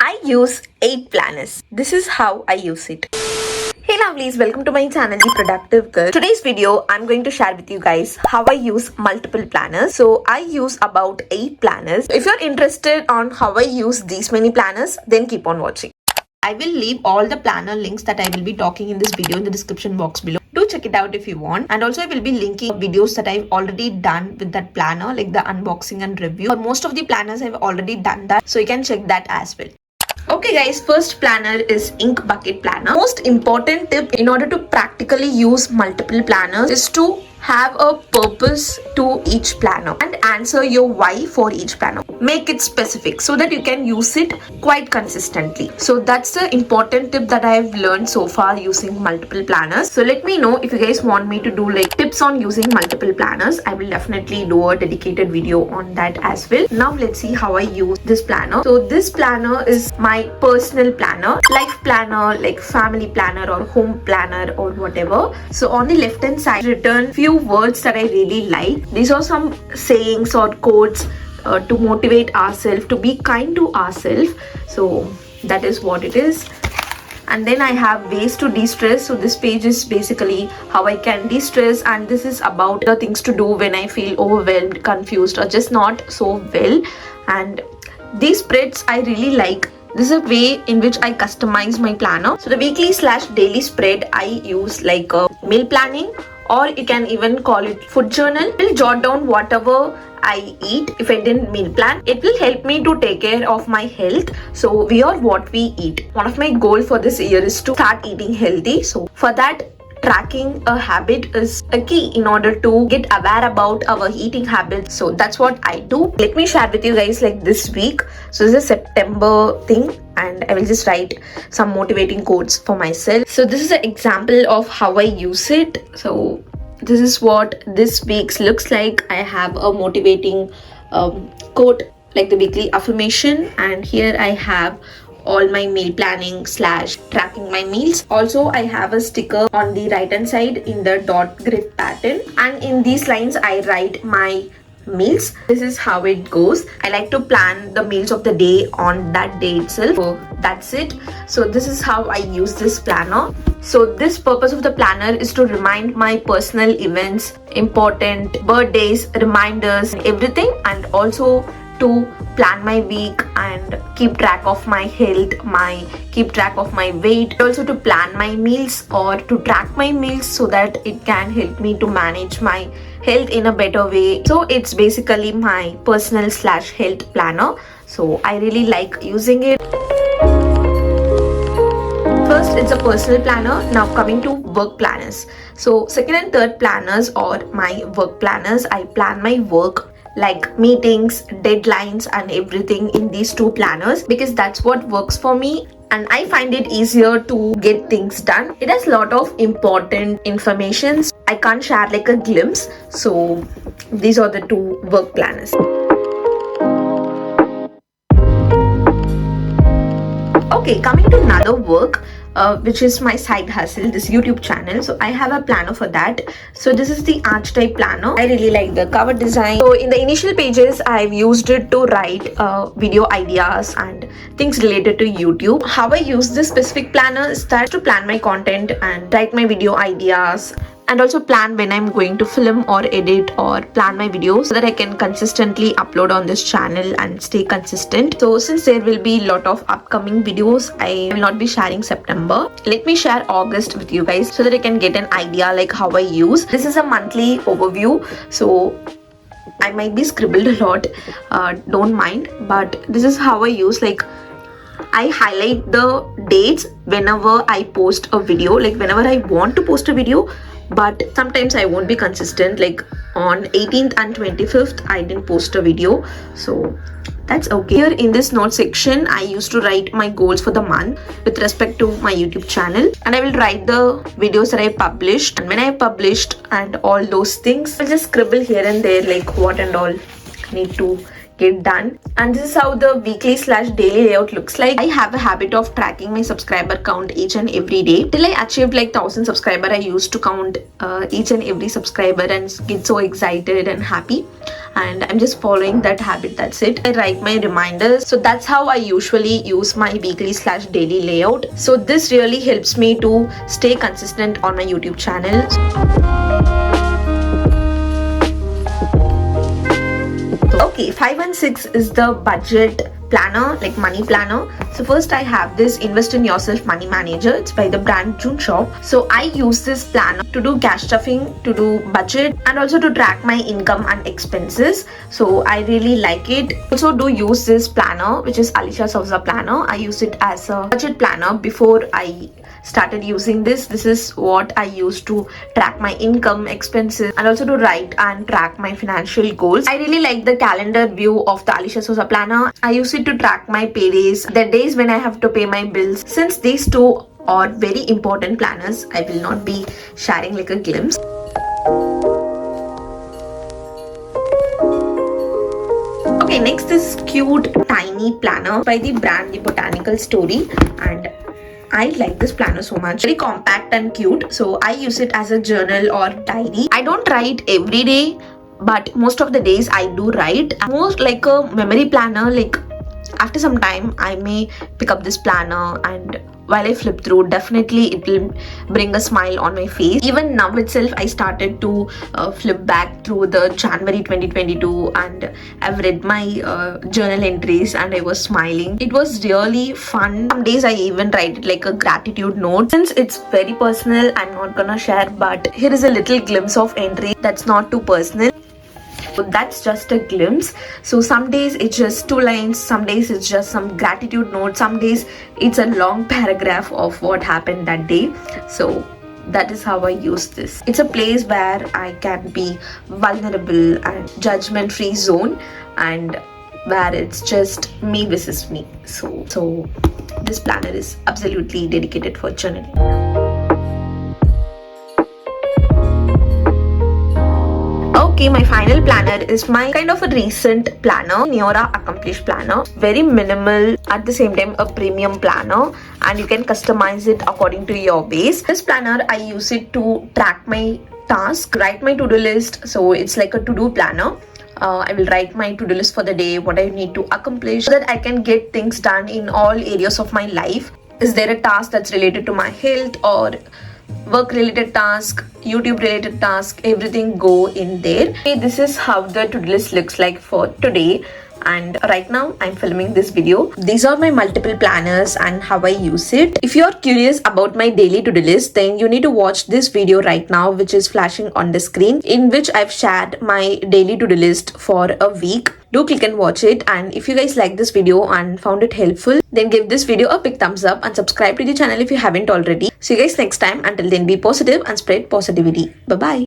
I use 8 planners. This is how I use it. Hey lovelies, welcome to my channel The Productive Girl. Today's video I'm going to share with you guys how I use multiple planners. So I use about 8 planners. If you're interested on how I use these many planners, then keep on watching. I will leave all the planner links that I will be talking in this video in the description box below. Do check it out if you want. And also I will be linking videos that I've already done with that planner, like the unboxing and review. For most of the planners I've already done that, so you can check that as well. Okay guys, first planner is Ink Bucket Planner. Most important tip in order to practically use multiple planners is to have a purpose to each planner and answer your why for each planner. Make it specific so that you can use it quite consistently. So that's the important tip that I've learned so far using multiple planners. So let me know if you guys want me to do like tips on using multiple planners. I will definitely do a dedicated video on that as well. Now let's see how I use this planner. So this planner is my personal planner, life planner, like family planner or home planner or whatever. So on the left hand side written few words that I really like. These are some sayings or quotes to motivate ourselves, to be kind to ourselves. So that is what it is. And then I have ways to de-stress. So this page is basically how I can de-stress, and this is about the things to do when I feel overwhelmed, confused, or just not so well. And these spreads I really like. This is a way in which I customize my planner. So the weekly/daily spread I use like meal planning, or you can even call it food journal. I will jot down whatever I eat if I didn't meal plan. It will help me to take care of my health. So we are what we eat. One of my goals for this year is to start eating healthy. So for that, tracking a habit is a key in order to get aware about our eating habits. So that's what I do. Let me share with you guys like this week. So this is a September thing, and I will just write some motivating quotes for myself. So this is an example of how I use it. So this is what this week's looks like. I have a motivating quote like the weekly affirmation, and here I have all my meal planning / tracking my meals. Also I have a sticker on the right hand side in the dot grid pattern, and in these lines I write my meals. This is how it goes. I like to plan the meals of the day on that day itself. So that's it. So this is how I use this planner. So this purpose of the planner is to remind my personal events, important birthdays, reminders, everything, and also to plan my week and keep track of my health, keep track of my weight, also to plan my meals or to track my meals so that it can help me to manage my health in a better way. So it's basically my personal / health planner. So I really like using it. First, it's a personal planner. Now coming to work planners. So second and third planners or my work planners, I plan my work like meetings, deadlines, and everything in these two planners because that's what works for me, and I find it easier to get things done. It has a lot of important information. I can't share like a glimpse. So these are the two work planners. Okay, coming to another work, which is my side hustle, this YouTube channel. So I have a planner for that. So this is the archetype planner. I really like the cover design. So in the initial pages, I've used it to write video ideas and things related to YouTube. How I use this specific planner is that to plan my content and write my video ideas, and also plan when I'm going to film or edit or plan my videos so that I can consistently upload on this channel and stay consistent. So since there will be a lot of upcoming videos, I will not be sharing September. Let me share August with you guys so that I can get an idea like how I use. This is a monthly overview. So I might be scribbled a lot, don't mind, but this is how I use. Like I highlight the dates whenever I post a video, like whenever I want to post a video, but sometimes I won't be consistent. Like on 18th and 25th I didn't post a video, so that's okay. Here in this note section I used to write my goals for the month with respect to my YouTube channel, and I will write the videos that I published and when I published and all those things. I'll just scribble here and there like what and all I need to get done. And this is how the weekly/daily layout looks like. I have a habit of tracking my subscriber count each and every day. Till I achieved like 1000 subscriber, I used to count each and every subscriber and get so excited and happy. And I'm just following that habit. That's it. I write my reminders. So that's how I usually use my weekly/daily layout. So this really helps me to stay consistent on my YouTube channel. Okay, 5 and 6 is the budget planner, like money planner. So first I have this Invest in Yourself Money Manager. It's by the brand June Shop. So I use this planner to do cash stuffing, to do budget, and also to track my income and expenses. So I really like it. Also do use this planner, which is Alicia Souza planner. I use it as a budget planner before I started using this. This is what I use to track my income, expenses, and also to write and track my financial goals. I really like the calendar view of the Alicia Souza planner. I use it to track my paydays, the days when I have to pay my bills. Since these two are very important planners, I will not be sharing like a glimpse. Okay, next is cute tiny planner by the brand The Botanical Story, and I like this planner so much. Very compact and cute. So I use it as a journal or diary. I don't write every day, but most of the days I do write. Most like a memory planner. Like after some time I may pick up this planner, and while I flip through, definitely it will bring a smile on my face. Even now itself I started to flip back through the January 2022, and I've read my journal entries and I was smiling. It was really fun. Some days I even write it like a gratitude note. Since it's very personal, I'm not gonna share, but here is a little glimpse of entry that's not too personal. So that's just a glimpse. So some days it's just 2 lines, some days it's just some gratitude note, some days it's a long paragraph of what happened that day. So that is how I use this. It's a place where I can be vulnerable and judgment-free zone, and where it's just me versus me. So this planner is absolutely dedicated for journaling. Okay, my final planner is my kind of a recent planner, Neora Accomplish planner. Very minimal, at the same time a premium planner, and you can customize it according to your base. This planner I use it to track my task, write my to-do list. So it's like a to-do planner. I will write my to-do list for the day, what I need to accomplish, so that I can get things done in all areas of my life. Is there a task that's related to my health or work related task, YouTube related task, everything go in there. Okay, this is how the to-do list looks like for today. And right now I'm filming this video. These are my multiple planners and how I use it. If you're curious about my daily to-do list, then you need to watch this video right now, which is flashing on the screen, in which I've shared my daily to-do list for a week. Do click and watch it. And if you guys like this video and found it helpful, then give this video a big thumbs up and subscribe to the channel if you haven't already. See you guys next time. Until then, be positive and spread positivity. Bye bye.